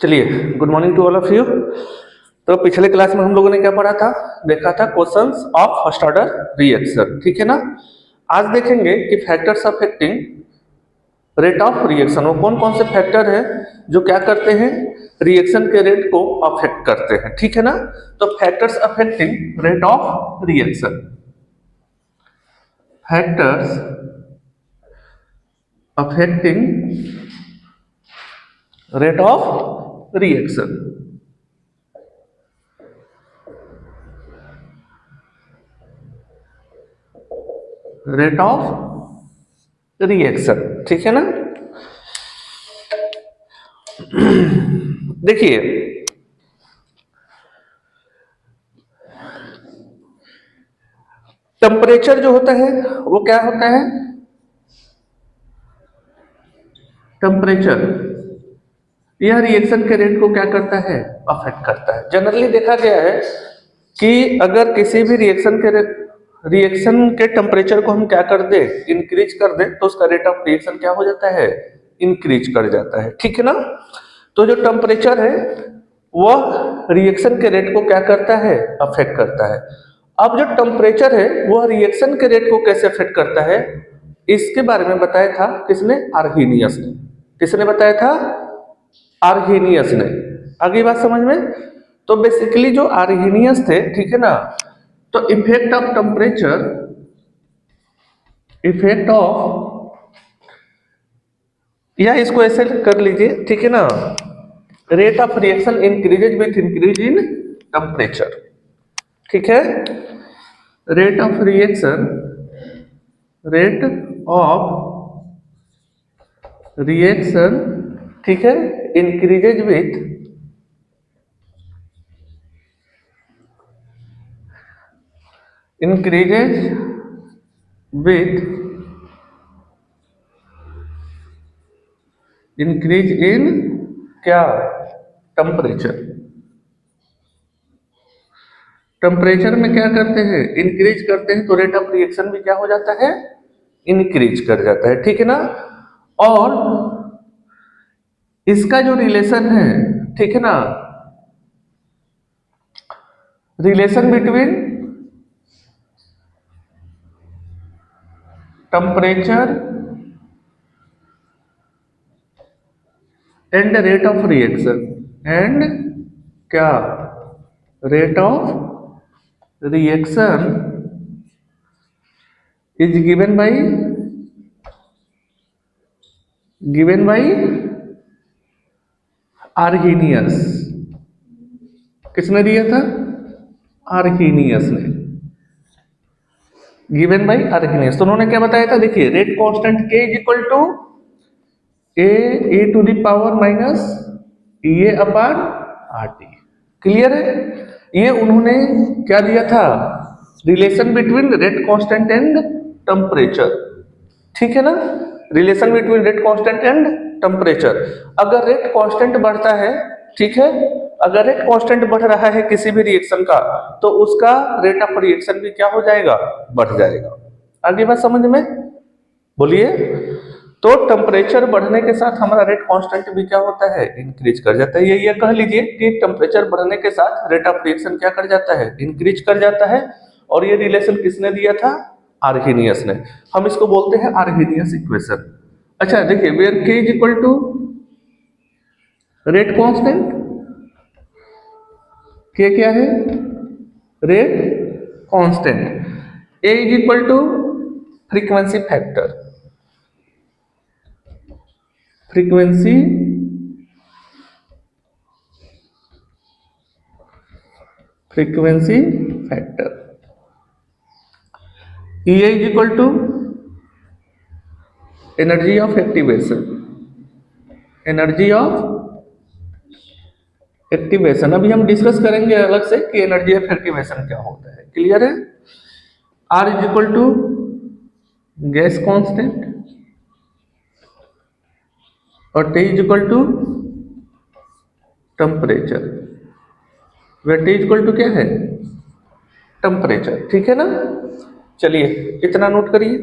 चलिए, good morning to all of you. तो पिछले क्लास में हम लोगों ने क्या पढ़ा था, देखा था questions of first order reaction, ठीक है ना। आज देखेंगे कि factors affecting rate of reaction, वो कौन कौन से फैक्टर है जो क्या करते हैं, रिएक्शन के रेट को अफेक्ट करते हैं, ठीक है ना। तो factors affecting rate of reaction, factors affecting rate of reaction. Rate of reaction, ठीक है ना। देखिए, टेम्परेचर जो होता है वो क्या होता है, टेम्परेचर यह रिएक्शन के रेट को क्या करता है, अफेक्ट करता है। जनरली देखा गया है कि अगर किसी भी रिएक्शन के टेम्परेचर को हम क्या कर दे, इंक्रीज कर दे, तो उसका रेट ऑफ रिएक्शन क्या हो जाता है, इंक्रीज कर जाता है, ठीक है ना। तो जो टेम्परेचर है वह रिएक्शन के रेट को क्या करता है, अफेक्ट करता है। अब जो टेम्परेचर है वह रिएक्शन के रेट को कैसे अफेक्ट करता है, इसके बारे में बताया था किसने, आर्हेनियस ने। किसने बताया था, आर्हेनियस ने। आगे बात समझ में। तो बेसिकली जो आर्हेनियस थे, ठीक है ना, तो effect of temperature, effect of, या इसको ऐसे कर लीजिए, ठीक है ना, rate of reaction increases with increase in temperature, ठीक है। Rate of reaction, rate of reaction, ठीक है, increases with increases with increase in क्या, टेम्परेचर। टेम्परेचर में क्या करते हैं, इंक्रीज करते हैं, तो रेट ऑफ रिएक्शन भी क्या हो जाता है, इंक्रीज कर जाता है, ठीक है ना। और इसका जो रिलेशन है, ठीक है ना, relation between temperature and rate of reaction, and क्या, rate of reaction is given by Arrhenius. किसने दिया था, आर्हेनियस ने, गिवन बाय आर्हेनियस। तो उन्होंने क्या बताया था, देखिए, rate constant K is equal to A to the power minus A upon RT। Clear है। ये उन्होंने क्या दिया था, relation between rate constant and temperature, ठीक है ना। Relation between rate constant and temperature. अगर रेट कांस्टेंट बढ़ता है, ठीक है, अगर रेट कांस्टेंट बढ़ रहा है किसी भी रिएक्शन का, तो उसका रेट ऑफ रिएक्शन भी क्या हो जाएगा, बढ़ जाएगा। आगे बात समझ में, बोलिए। तो टेम्परेचर बढ़ने के साथ हमारा रेट कांस्टेंट भी क्या होता है, इंक्रीज कर जाता है। ये कह लीजिए कि टेम्परेचर बढ़ने के साथ रेट ऑफ रिएक्शन क्या कर जाता है, इंक्रीज कर जाता है। और ये रिलेशन किसने दिया था, आर्हेनियस ने। हम इसको बोलते हैं आर्हेनियस इक्वेशन। अच्छा देखिए, where K is equal to rate constant, K क्या है, rate constant, A is equal to frequency factor, frequency factor, E is equal to energy of activation, energy of activation. अभी हम डिस्कस करेंगे अलग से कि एनर्जी ऑफ एक्टिवेशन क्या होता है, क्लियर है। R is equal to gas constant, और T is equal to temperature, वे T इज इक्वल टू क्या है, टेम्परेचर, ठीक है ना। चलिए इतना नोट करिए।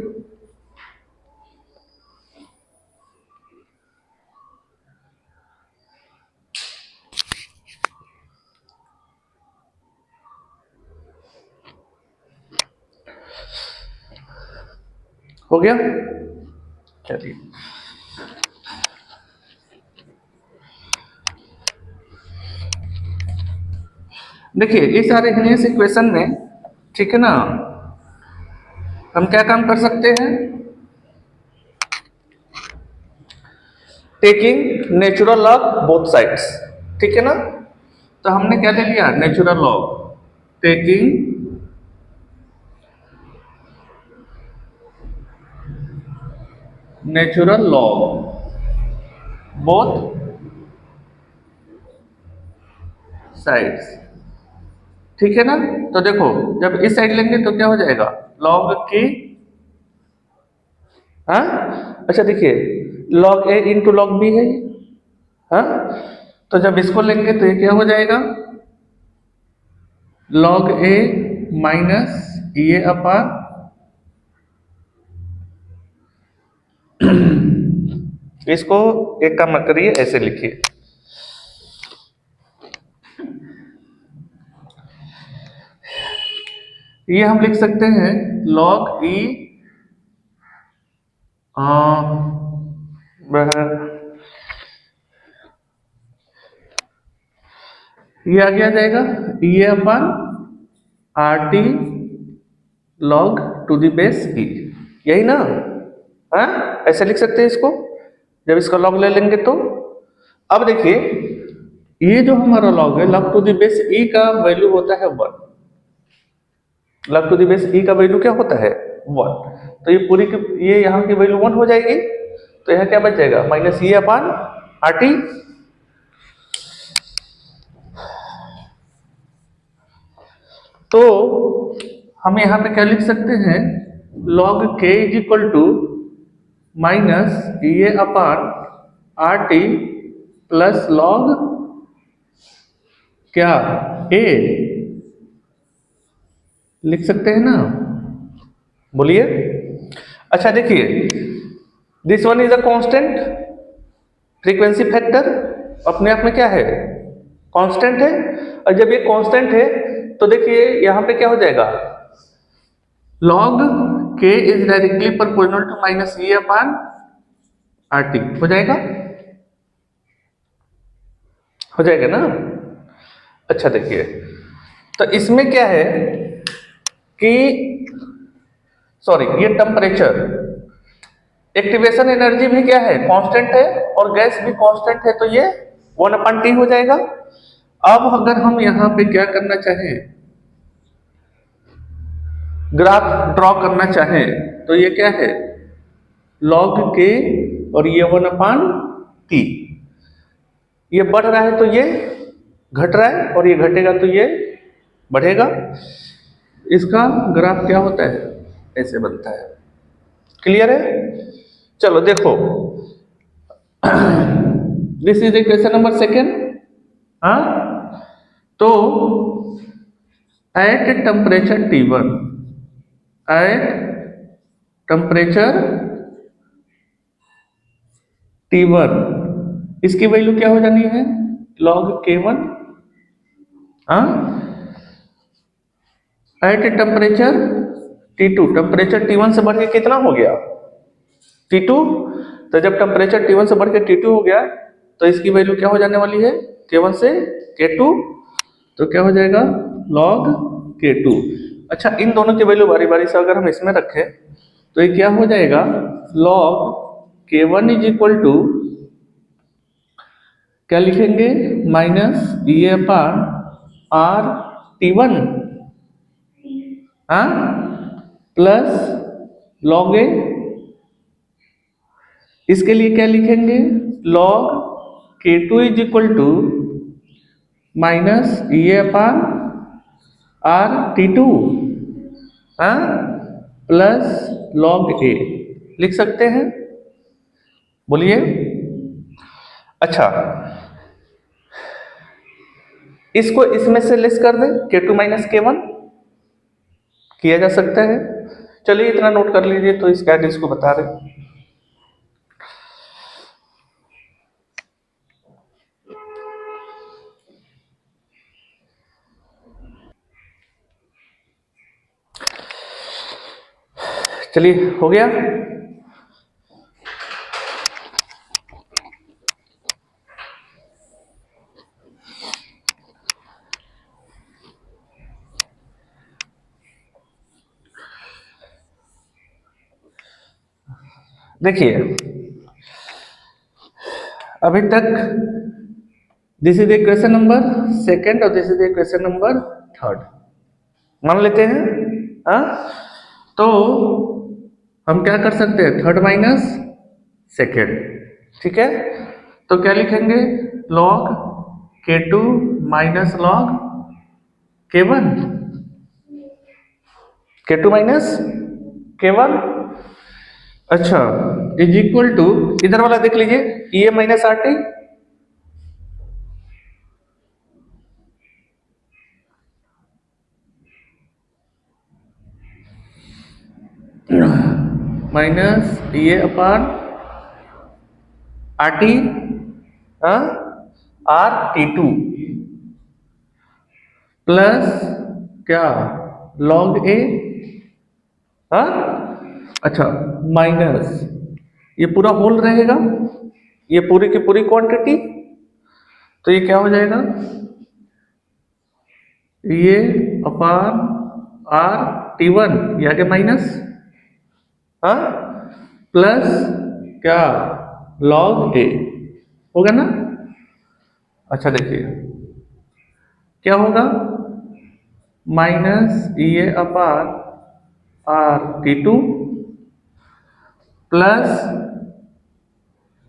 हो गया? चलिए, देखिए इस अरेखनीय इक्वेशन में, ठीक है ना, हम क्या काम कर सकते हैं? Taking natural log both sides, ठीक है ना। तो हमने क्या ले लिया? Natural log, taking natural log both sides, ठीक है ना। तो देखो, जब इस साइड लेंगे तो क्या हो जाएगा? लॉग की, हाँ, अच्छा देखिए, लॉग ए इंटू लॉग बी है, हाँ, तो जब इसको लेंगे तो ये क्या हो जाएगा? लॉग ए माइनस ये अपान, इसको एक काम मत करिए, ऐसे लिखिए, ये हम लिख सकते हैं लॉग ई ये आगे आ जाएगा ये अपन R T log to the base e, यही ना? हाँ, ऐसे लिख सकते हैं इसको, जब इसका लॉग ले लेंगे तो। अब देखिए, ये जो हमारा लॉग है, लॉग टू द बेस ई का वैल्यू होता है 1। लॉग टू द बेस ई का वैल्यू क्या होता है? 1। तो ये पूरी की, ये यहाँ की वैल्यू 1 हो जाएगी, तो यहाँ क्या बच जाएगा? माइनस ये अपान आर टी। तो हम यहाँ पे क्या लिख सकते हैं? log k is equal to minus ये upon R T plus log क्या a, लिख सकते हैं ना? बोलिए। अच्छा देखिए, this one is a constant, frequency factor अपने आप में क्या है? कांस्टेंट है। और जब ये कांस्टेंट है तो देखिए यहां पे क्या हो जाएगा? log k is directly proportional to minus ये अपान आर टी, हो जाएगा? हो जाएगा ना? अच्छा देखिए, तो इसमें क्या है कि, सॉरी, ये टेम्परेचर, एक्टिवेशन एनर्जी भी क्या है? कांस्टेंट है, और गैस भी कांस्टेंट है, तो ये 1/T हो जाएगा। अब अगर हम यहाँ पे क्या करना चाहें, ग्राफ ड्रॉ करना चाहें, तो ये क्या है? log k और ये 1/T, ये बढ़ रहा है तो ये घट रहा है, और ये घटेगा तो ये बढ़ेगा। इसका ग्राफ क्या होता है? ऐसे बनता है। क्लियर है? चलो देखो, this is equation number second. हाँ, तो at temperature T1, at temperature T1, इसकी वैल्यू क्या हो जानी है? log K1, हाँ, at temperature T2, temperature T1 से बढ़ के कितना हो गया? T2। तो जब टेम्परेचर T1 से बढ़ के T2 हो गया, तो इसकी वैल्यू क्या हो जाने वाली है? K1 से K2, तो क्या हो जाएगा? log K2। अच्छा, इन दोनों की वैल्यू बारी बारी से अगर हम इसमें रखें तो ये क्या हो जाएगा? log K1 is equal to, क्या लिखेंगे? माइनस ये अपान आर T1, हाँ, प्लस log ए, इसके लिए क्या लिखेंगे? log K2 is equal to minus ये अपान आर T2, हाँ, प्लस log ए, लिख सकते हैं? बोलिए। अच्छा, इसको इसमें से लेस कर दें, K2 माइनस K1 किया जा सकता है। चलिए इतना नोट कर लीजिए, तो इस क्या इसको बता रहे। चलिए हो गया। देखिए अभी तक this is equation number second और this is equation number third, मान लेते हैं। हाँ, तो हम क्या कर सकते हैं, थर्ड माइनस सेकेंड, ठीक है। तो क्या लिखेंगे, log K2 minus log K1, K2 minus K1। अच्छा, इज इक्वल टू, इधर वाला देख लीजिए, ये माइनस RT माइनस ये अपान RT RT2 प्लस क्या, लॉग A, अच्छा, माइनस ये पूरा होल रहेगा, ये पूरी की पूरी क्वांटिटी, तो ये क्या हो जाएगा, ये अपान RT1 ये आगे माइनस, प्लस क्या, लॉग A होगा ना। अच्छा देखिए क्या होगा, माइनस ये अपान RT2 प्लस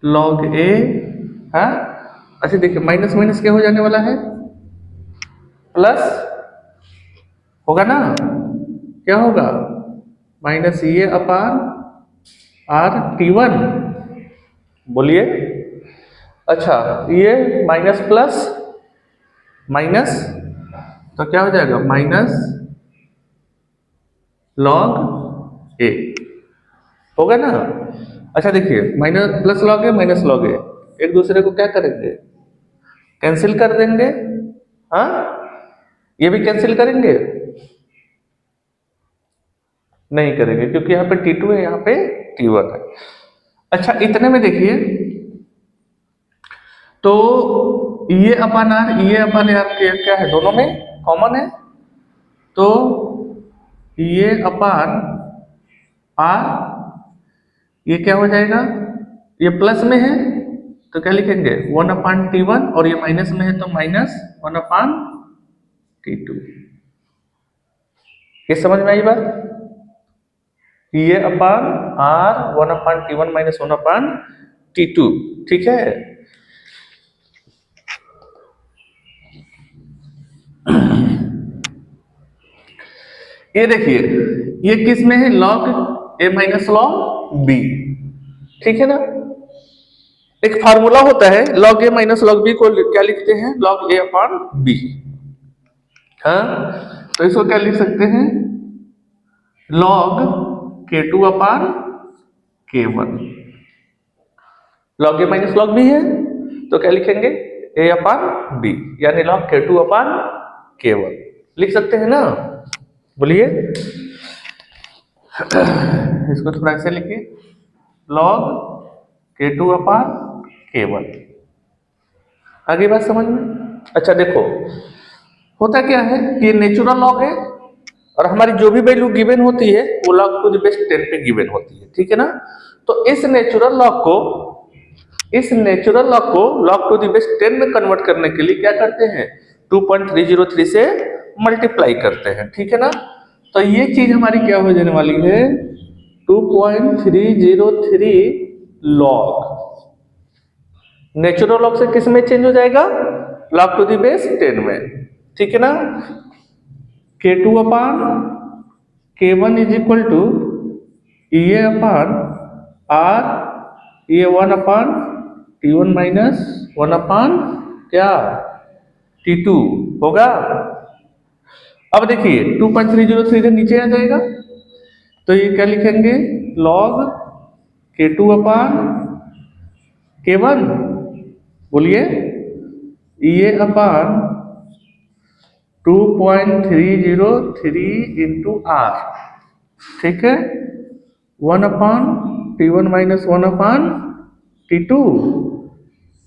लॉग A, अच्छा देखिए माइनस माइनस क्या हो जाने वाला है, प्लस होगा ना, क्या होगा, माइनस ये अपान RT1, बोलिए। अच्छा ये माइनस प्लस माइनस, तो क्या हो जाएगा, माइनस लॉग A होगा ना। अच्छा देखिए minus plus log A minus log A एक दूसरे को क्या करेंगे, कैंसिल कर देंगे। हाँ, ये भी कैंसिल करेंगे, नहीं करेंगे क्योंकि यहाँ पे T2 है, यहाँ पे T1 है। अच्छा इतने में देखिए, तो ये अपान आर, ये अपान आर क्या है, दोनों में कॉमन है, तो ये अपान आर ये क्या हो जाएगा, ये प्लस में है तो क्या लिखेंगे, 1/T1, और ये माइनस में है तो माइनस 1/T2। ये समझ में आई बात, ये upon are 1/T1 minus 1/T2, ठीक है। ये देखिए ये किस में है, log A minus log B, ठीक है ना। एक फार्मूला होता है log A minus log B को क्या लिखते हैं, लॉग A अपान B। तो इसको क्या लिख सकते हैं, log K2 upon K1। Log A minus log B है तो क्या लिखेंगे, A अपान B, यानी लॉग K2 अपान K1 लिख सकते हैं ना, बोलिए। इसको थोड़ा ऐसे लिखिए, लॉग K2 अपान K1, आगे बात समझ में। अच्छा देखो होता क्या है कि ये नेचुरल लॉग है और हमारी जो भी वैल्यू गिवन होती है वो लॉग टू द बेस 10 पे गिवन होती है, ठीक है ना। तो इस नेचुरल लॉग को लॉग टू द बेस 10 में कन्वर्ट करने के लिए क्या करते हैं, 2.303 से मल्टीप्लाई करते हैं, ठीक है ना। तो ये चीज हमारी क्या हो जाने वाली है, 2.303 लॉग, नेचुरल लॉग से किस में चेंज हो जाएगा, लॉग टू द बेस 10 में, ठीक है ना। K2 upon K1 is equal to ये अपान R, ये 1/T1 माइनस 1/ क्या T2 होगा। अब देखिए 2.303 से नीचे आ जाएगा तो ये क्या लिखेंगे, लॉग K2 अपान K1, बोलिए, ये अपान 2.303 इंटू R, ठीक है। 1/T1 माइनस 1/T2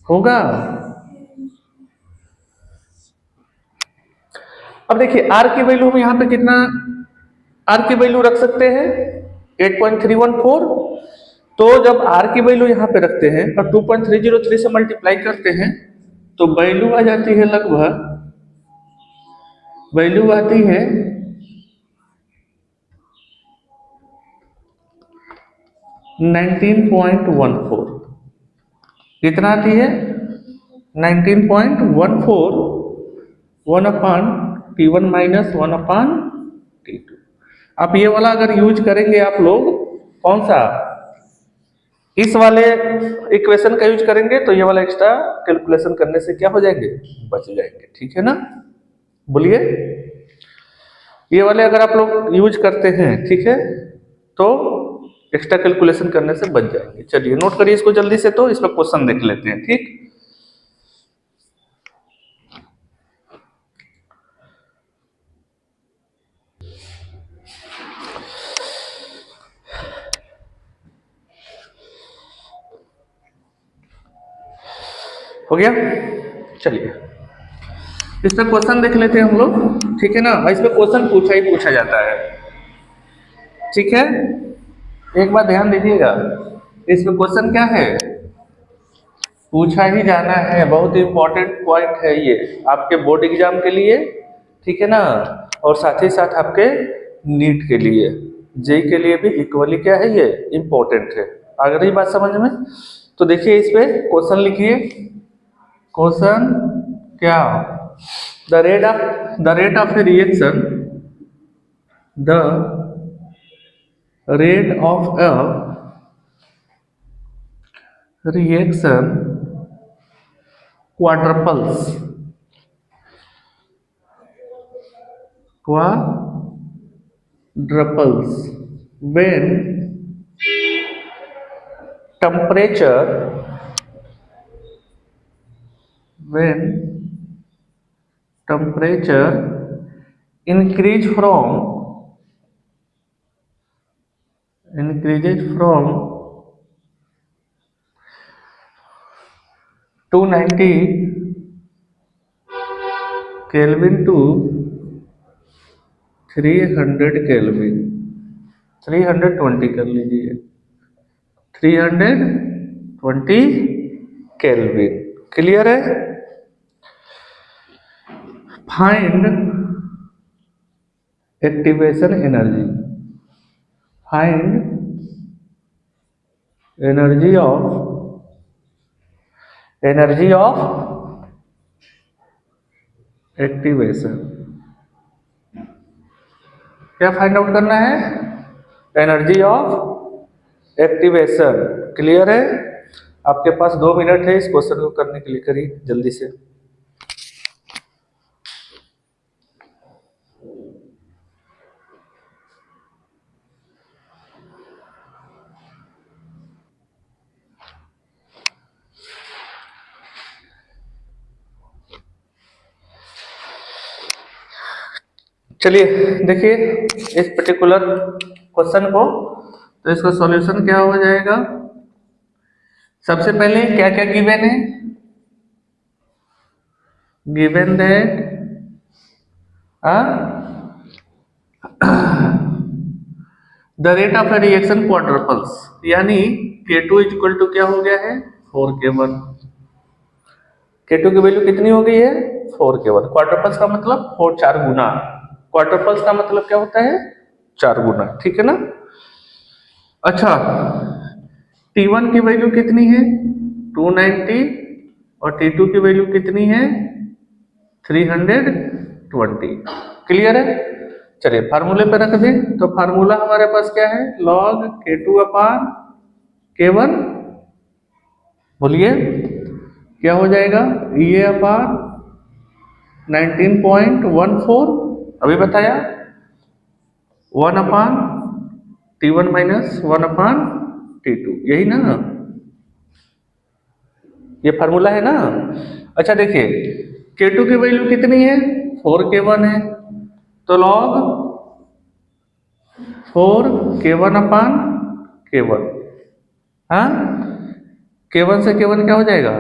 होगा। अब देखिए आर की वैल्यू हम यहाँ पे कितना आर की वैल्यू रख सकते हैं 8.314। तो जब आर की वैल्यू यहाँ पे रखते हैं और 2.303 से मल्टीप्लाई करते हैं तो वैल्यू आ जाती है लगभग वैल्यू आती है 19.14। कितना आती है 19.14 1/T1 माइनस 1/T2। आप ये वाला अगर यूज करेंगे आप लोग कौन सा इस वाले इक्वेशन का यूज करेंगे तो ये वाला एक्स्ट्रा कैलकुलेशन करने से क्या हो जाएंगे बच जाएंगे। ठीक है ना, बोलिए ये वाले अगर आप लोग यूज करते हैं ठीक है तो एक्स्ट्रा कैलकुलेशन करने से बच जाएंगे। चलिए नोट करिए इसको जल्दी से, तो इस पर क्वेश्चन देख लेते हैं। ठीक, हो गया। चलिए इस पर क्वेश्चन देख लेते हैं हम लोग। ठीक है ना, इस पर क्वेश्चन पूछा ही पूछा जाता है। ठीक है, एक बार ध्यान दीजिएगा, इस पर क्वेश्चन क्या है पूछा ही जाना है। बहुत इंपॉर्टेंट पॉइंट है ये आपके बोर्ड एग्जाम के लिए। ठीक है ना, और साथ ही साथ आपके नीट के लिए, जेई के लिए भी इक्वली क्या है ये इंपॉर्टेंट है। आ गई बात समझ में? तो देखिए इस पे क्वेश्चन लिखिए। क्वेश्चन क्या, the rate of a reaction, the rate of a reaction quadruples when temperature increases from 290 Kelvin to 300 Kelvin, 320 कर लीजिए, 320 केल्विन। क्लियर है? Find activation energy, find energy of activation. क्या फाइंड आउट करना है? Energy of activation. Clear है? आपके पास 2 minute है इस क्वेश्चन को करने के लिए, करिए जल्दी से। चलिए देखिए इस पर्टिकुलर क्वेश्चन को, तो इसका सॉल्यूशन क्या हो जाएगा। सबसे पहले क्या क्या गिवन है, given that the rate of a reaction quadruples, यानी K2 इक्वल टू क्या हो गया है 4K1। K2 की वैल्यू कितनी हो गई है 4K1। क्वाड्रपल्स का मतलब 4 गुना, क्वाड्रपल्स का मतलब क्या होता है 4 गुना। ठीक है ना। अच्छा T1 की वैल्यू कितनी है 290 और T2 की वैल्यू कितनी है 320। क्लियर है? चलिए फार्मूले पे रख दें, तो फार्मूला हमारे पास क्या है log K2/K1। बोलिए क्या हो जाएगा, ये अपान 19.14 अभी बताया, 1/T1 माइनस 1/T2, यही ना, ये फार्मूला है ना। अच्छा देखिए K2 की वैल्यू कितनी है 4K1 है, तो log 4K1/K2 K1। हाँ, K1 से K1 क्या हो जाएगा,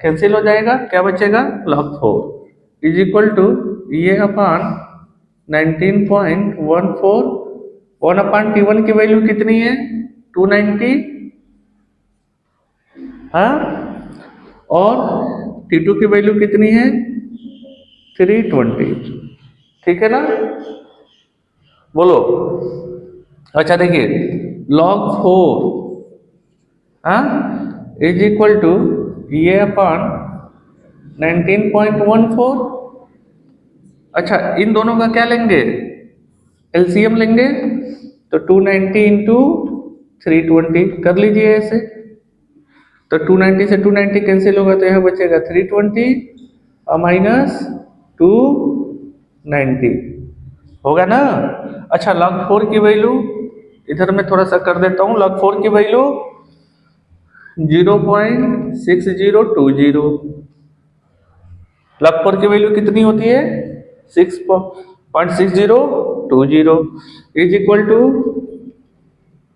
कैंसिल हो जाएगा, क्या बचेगा, log 4 इज इक्वल टू ये अपान 19.14, 1 अपान T1 की वैल्यू कितनी है 290, हाँ, और T2 की वैल्यू कितनी है 320, ठीक है ना, बोलो। अच्छा देखिए log 4 हाँ इज इक्वल टू ये अपान 19.14। अच्छा इन दोनों का क्या लेंगे, एलसीएम लेंगे, तो 290 इंटू 320 कर लीजिए ऐसे, तो 290 से 290 कैंसिल होगा तो यहाँ बचेगा 320 और माइनस 290 होगा ना। अच्छा log 4 की वैल्यू इधर मैं थोड़ा सा कर देता हूँ, log 4 की वैल्यू 0.6020, log 4 की वैल्यू कितनी होती है 6.6020 इज इक्वल टू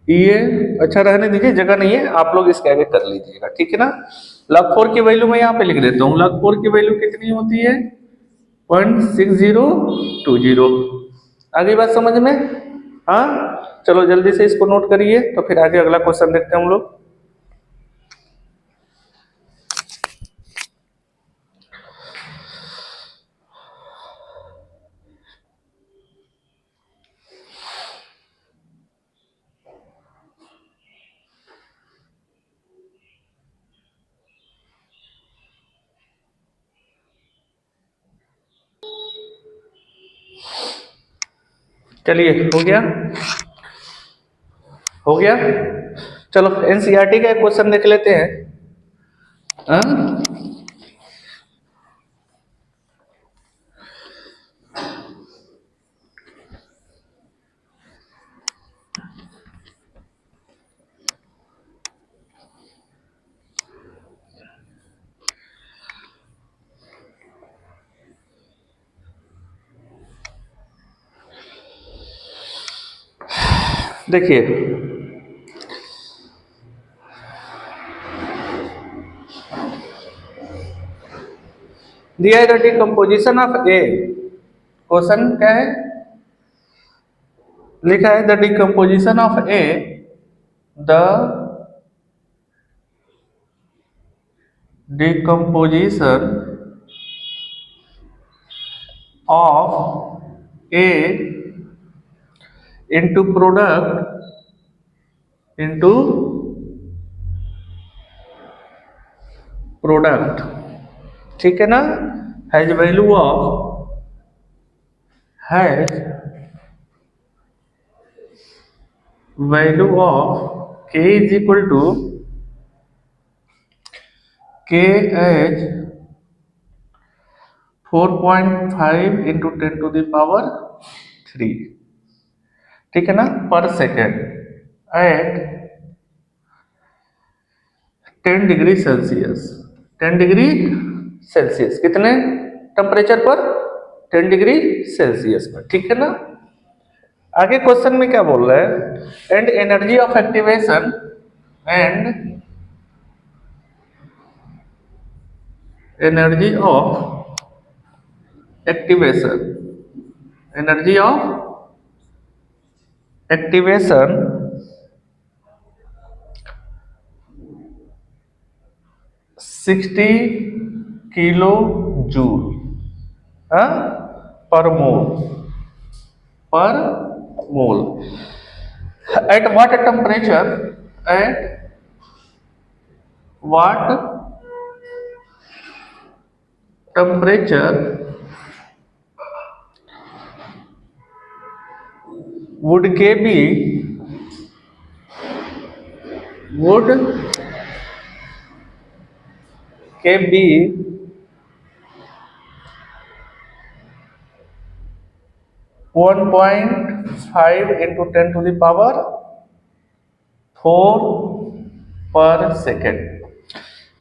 ये, अच्छा रहने दीजिए, जगह नहीं है, आप लोग इसके आगे कर लीजिएगा, ठीक है ना। log 4 की वैल्यू मैं यहाँ पे लिख देता हूँ, log 4 की वैल्यू कितनी होती है 0.6020। आगे बात समझ में, हाँ चलो जल्दी से इसको नोट करिए, तो फिर आगे अगला क्वेश्चन देखते हैं हम लोग। चलिए हो गया, हो गया, चलो एनसीईआरटी का एक क्वेश्चन देख लेते हैं। हाँ? देखिए दिया है the decomposition of A, question क्या है, लिखा है the decomposition of A, the decomposition of A into product into product, ठीक है ना, has value of, has value of k is equal to k as 4.5 into 10⁻3, ठीक है ना, per second at 10 degree Celsius, 10 degree Celsius कितने temperature पर 10 degree Celsius पर, ठीक है ना। आगे क्वेश्चन में क्या बोल रहा है, and energy of activation, and energy of activation, energy of activation 60 kilo joule पर मोल, at what temperature, at what temperature would K be, would K be 1.5 into 10⁴ पर सेकेंड।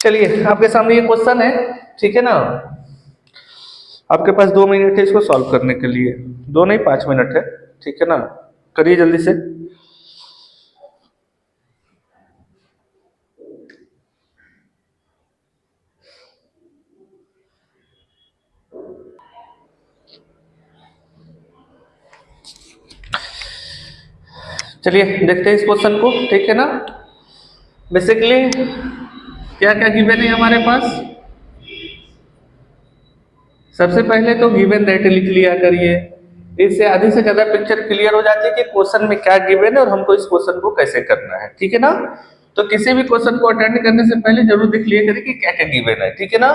चलिए आपके सामने ये क्वेश्चन है, ठीक है ना, आपके पास 2 मिनट है इसको सॉल्व करने के लिए, 2 नहीं 5 मिनट है, ठीक है ना, करिए जल्दी से। चलिए देखते हैं इस क्वेश्चन को, ठीक है ना। बेसिकली क्या क्या गिवन है हमारे पास। सबसे पहले तो गिवन दैट लिख लिया करिए, इससे आधी से ज्यादा पिक्चर क्लियर हो जाती है कि क्वेश्चन में क्या गिवन है और हमको इस क्वेश्चन को कैसे करना है, ठीक है ना। तो किसी भी क्वेश्चन को अटेंड करने से पहले जरूर देख लिया करिए कि क्या क्या गिवन है, ठीक है ना।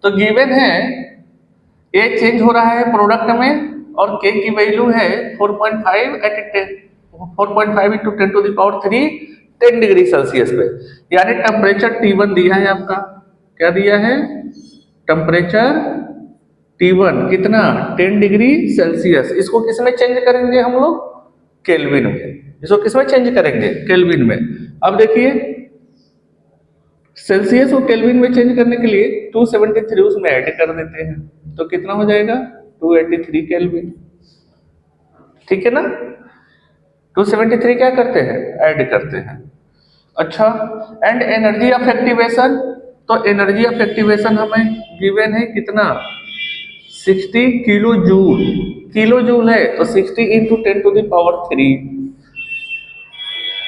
तो गिवन है ए चेंज हो रहा है प्रोडक्ट में और के की वैल्यू है 4.5 at 4.5 into 10 to the power 3 10 degree Celsius पे, यानी टेम्परेचर T1 दिया है आपका। क्या दिया है? टेम्परेचर T1 कितना? 10 डिग्री सेल्सियस। इसको किस में चेंज करेंगे हम लोग? केल्विन में। इसको किस में चेंज करेंगे? केल्विन में। अब देखिए सेल्सियस को केल्विन में चेंज करने के लिए 273 उसमें ऐड कर देते हैं, तो कितना हो जाएगा? 283 केल्विन, ठीक है ना। 273 क्या करते हैं? ऐड करते हैं। अच्छा, एंड एनर्जी ऑफ एक्टिवेशन, तो एनर्जी ऑफ एक्टिवेशन हमें गिवन है कितना? 60 किलो जूल। किलो जूल है तो 60 इंटू 10 टू द पावर 3,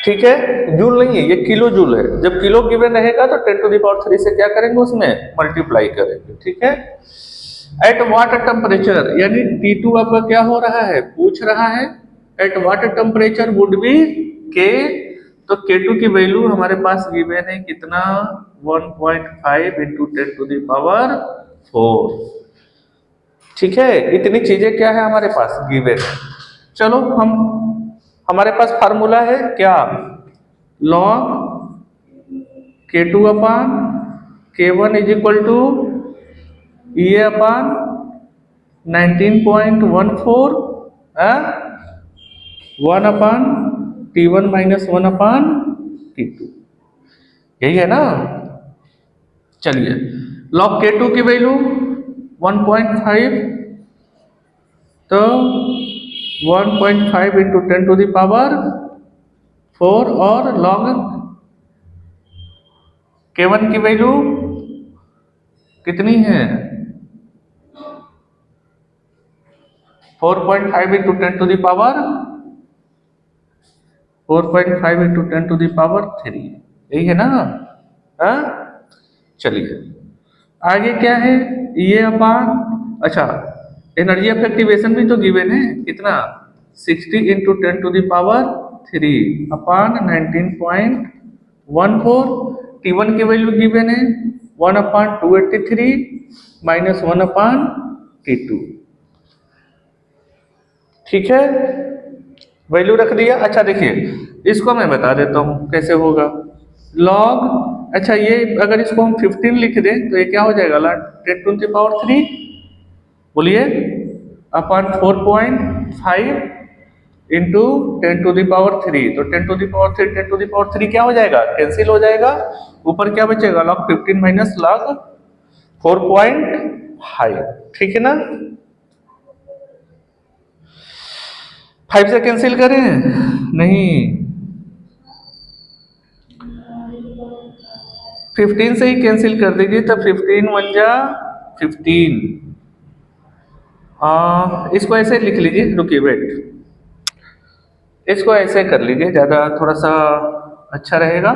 ठीक है। जूल नहीं है ये, किलो जूल है। जब किलो गिवन रहेगा तो 10 टू द पावर 3 से क्या करेंगे? उसमें मल्टीप्लाई करेंगे, ठीक है। एट व्हाट टेम्परेचर, यानी T2 आपका क्या हो रहा है? पूछ रहा है at what temperature would be K, तो K2 की वैल्यू हमारे पास गिवन है कितना? 1.5 इंटू 10 टू द पावर 4, ठीक है। इतनी चीजें क्या है हमारे पास? गिवन है। चलो हमारे पास फार्मूला है क्या? log K2 upon K1 is equal to E upon 19.14 1 upon T1 minus 1 upon T2, यही है ना। चलिए log K2 की वैल्यू 1.5, तो 1.5 इंटू 10 टू द पावर 4, और log K1 की वैल्यू कितनी है? 4.5 into 10 to the power 4.5 into 10 to the power 3, यही है ना। चलिए आगे क्या है? ये अपान, अच्छा एनर्जी ऑफ एक्टिवेशन भी तो गिवन है कितना? 60 into 10 to the power 3 upon 19.14। T1 की वैल्यू गिवन है 1 अपान 283 माइनस 1 अपान T2, ठीक है। वैल्यू रख दिया। अच्छा देखिए इसको मैं बता देता हूँ कैसे होगा। log, अच्छा ये अगर इसको हम 15 लिख दें तो ये क्या हो जाएगा? 10 टू द पावर 3, बोलिए, अपन 4.5 इंटू 10 टू द पावर 3, तो 10 to the power 3 10 to the power 3 क्या हो जाएगा? कैंसिल हो जाएगा। ऊपर क्या बचेगा? log 15 माइनस log 4.5, ठीक है ना। 5 से कैंसिल करें? नहीं, 15 से ही कैंसिल कर दीजिए, तो 15 1 जा 15। इसको ऐसे लिख लीजिए, रुकिए वेट, इसको ऐसे कर लीजिए, ज़्यादा थोड़ा सा अच्छा रहेगा।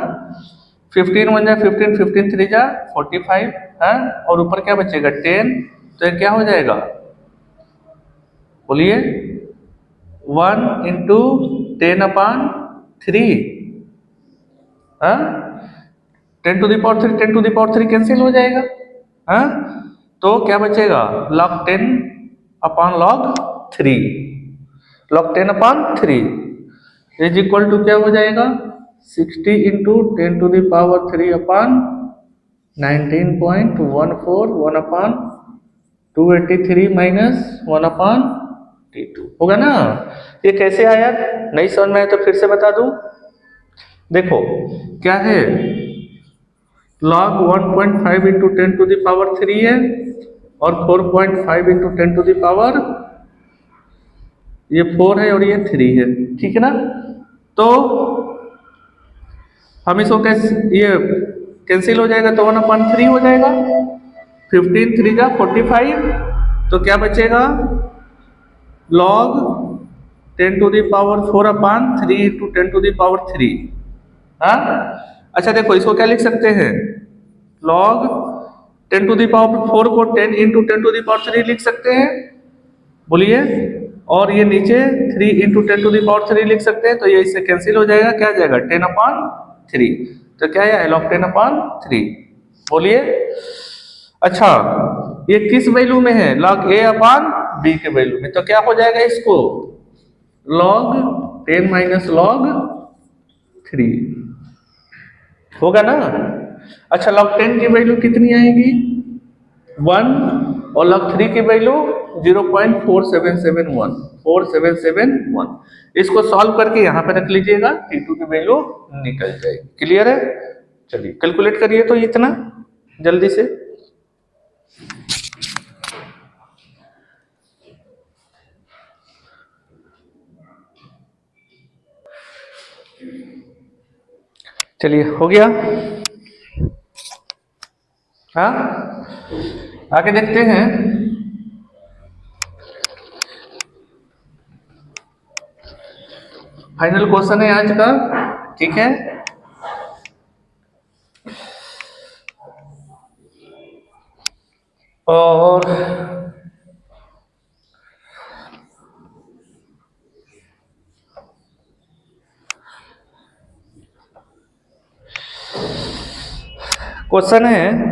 15 1 जा 15, 15 3 जा 45 है, और ऊपर क्या बचेगा? 10, तो ये क्या हो जाएगा? बोलिए, 1 into 10 upon 3, 10 to the power 3 10 to the power 3 cancel हो जाएगा, तो क्या बचेगा? log 10 upon log 3, log 10 upon 3 is equal to क्या हो जाएगा? 60 into 10 to the power 3 upon 19.14 1 upon 283 minus 1 upon T2 होगा ना। ये कैसे आया? नहीं समझ में आया तो फिर से बता दूं। देखो क्या है, log 1.5 into 10 to the power 3 है, और 4.5 इंटू 10 टू द पावर, ये 4 है और ये 3 है, ठीक है ना। तो हम इसको कैसे, ये कैंसिल हो जाएगा तो 1/3 हो जाएगा। 15 3 जा 45, तो क्या बचेगा? log 10 to the power 4 upon 3 into 10 to the power 3। हाँ, अच्छा देखो इसको क्या लिख सकते हैं, log 10 to the power 4 को 10 इंटू 10 to the power 3 लिख सकते हैं, बोलिए। और ये नीचे 3 इंटू 10 to the power 3 लिख सकते हैं, तो ये इससे कैंसिल हो जाएगा, क्या जाएगा 10 अपान 3, तो क्या है log 10 अपान 3, बोलिए। अच्छा ये किस वैल्यू में है, log a अपान b के वैल्यू में, तो क्या हो जाएगा इसको log 10 माइनस log 3 होगा ना। अच्छा log 10 की वैल्यू कितनी आएगी 1 और log 3 की वैल्यू 0.4771 इसको सॉल्व करके यहाँ पे रख लीजिएगा, T2 की वैल्यू निकल जाएगी। क्लियर है, चलिए कैलकुलेट करिए तो इतना जल्दी से। चलिए हो गया, हाँ आगे देखते हैं। फाइनल क्वेश्चन है आज का, ठीक है। और क्वेश्चन है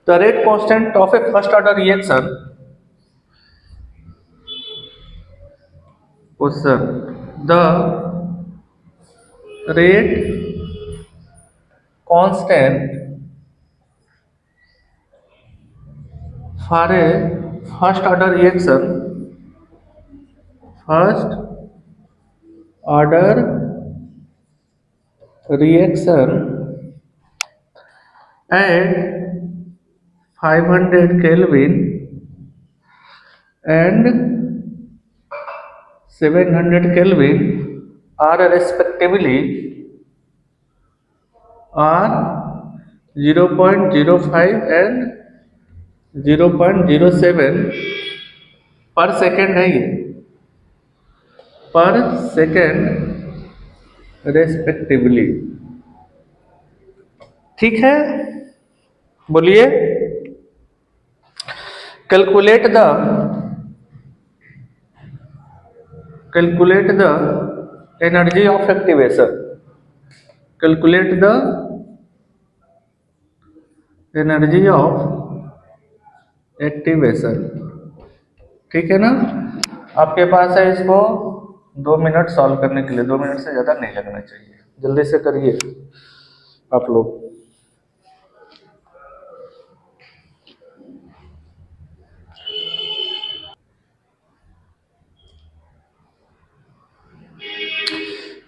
the rate constant of a first order reaction, question the rate constant for a first order reaction at 500 Kelvin and 700 Kelvin are respectively are 0.05 and 0.07 पर सेकेंड है, ये पर सेकेंड रेस्पेक्टिवली, ठीक है, बोलिए। Calculate the energy of activation, calculate the energy of activation, ठीक है ना। आपके पास है, इसको 2 मिनट सॉल्व करने के लिए, 2 मिनट से ज्यादा नहीं लगना चाहिए, जल्दी से करिए आप लोग।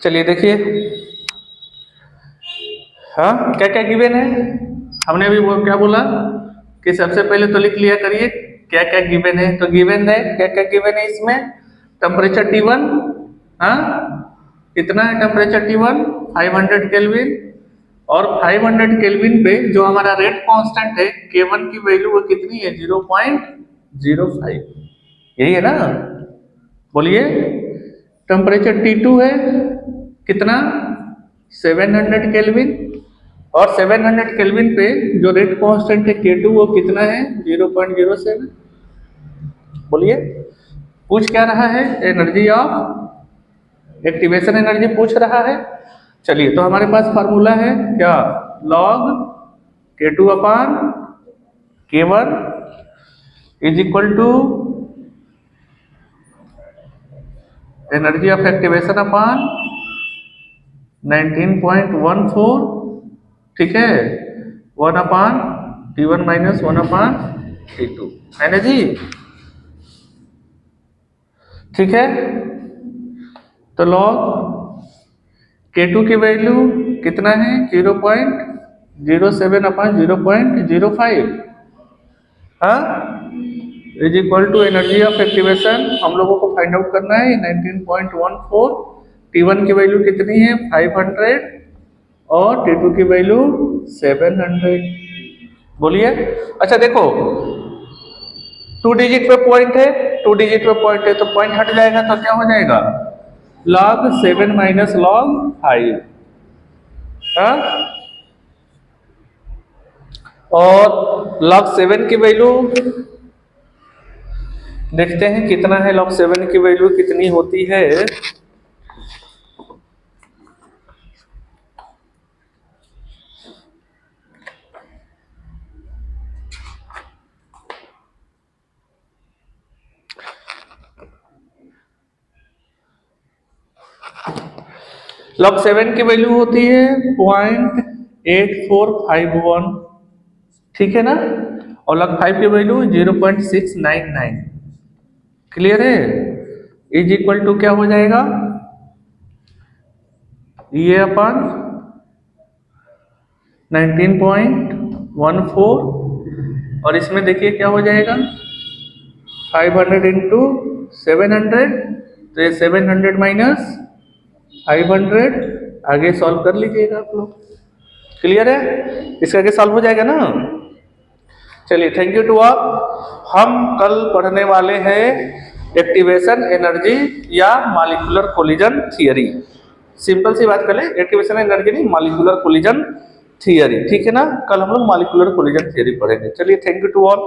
चलिए देखिए, हाँ क्या क्या गिवन है, हमने अभी वो क्या बोला कि सबसे पहले तो लिख लिया करिए क्या क्या गिवन है। तो गिवन है, क्या क्या गिवन है इसमें, टेम्परेचर T1, हाँ कितना है टेम्परेचर T1 500 केल्विन, और 500 केल्विन पे जो हमारा रेट कांस्टेंट है K1 की वैल्यू वो कितनी है 0.05, यही है ना, बोलिए। टेम्परेचर T2 है कितना 700 केल्विन, और 700 केल्विन पे जो रेट कांस्टेंट है K2 वो कितना है 0.07, बोलिए। पूछ क्या रहा है, एनर्जी ऑफ एक्टिवेशन एनर्जी पूछ रहा है। चलिए तो हमारे पास फार्मूला है क्या, log K2 upon K1 is equal to energy of activation upon 19.14, ठीक है, 1 upon T1 minus 1 upon T2, है ना जी, ठीक है। तो log K2 की वैल्यू कितना है 0.07 अपान 0.05, हाँ is equal to energy of activation हम लोगों को फाइंड आउट करना है 19.14, T1 की वैल्यू कितनी है 500 और T2 की वैल्यू 700, बोलिए। अच्छा देखो 2 डिजिट पे पॉइंट है, 2 डिजिट पे पॉइंट है तो पॉइंट हट जाएगा तो क्या हो जाएगा log 7 माइनस log 5। हाँ, और log 7 की वैल्यू देखते हैं कितना है, log 7 की वैल्यू कितनी होती है। log 7 की वैल्यू होती है 0.8451, ठीक है ना, और log 5 की वैल्यू 0.699। क्लियर है? इज इक्वल टू क्या हो जाएगा, ये अपन 19.14, और इसमें देखिए क्या हो जाएगा 500 इंटू 700, तो ये 700 माइनस 500, आगे सॉल्व कर लीजिएगा आप लोग। क्लियर है? इसका आगे सॉल्व हो जाएगा ना। चलिए थैंक यू टू ऑल। हम कल पढ़ने वाले हैं एक्टिवेशन एनर्जी या मॉलिक्यूलर कोलिजन थियरी। सिंपल सी बात कर ले, एक्टिवेशन एनर्जी नहीं, मॉलिक्यूलर कोलिजन थियरी, ठीक है ना। कल हम लोग मॉलिक्यूलर कोलिजन थियरी पढ़ेंगे। चलिए थैंक यू टू ऑल।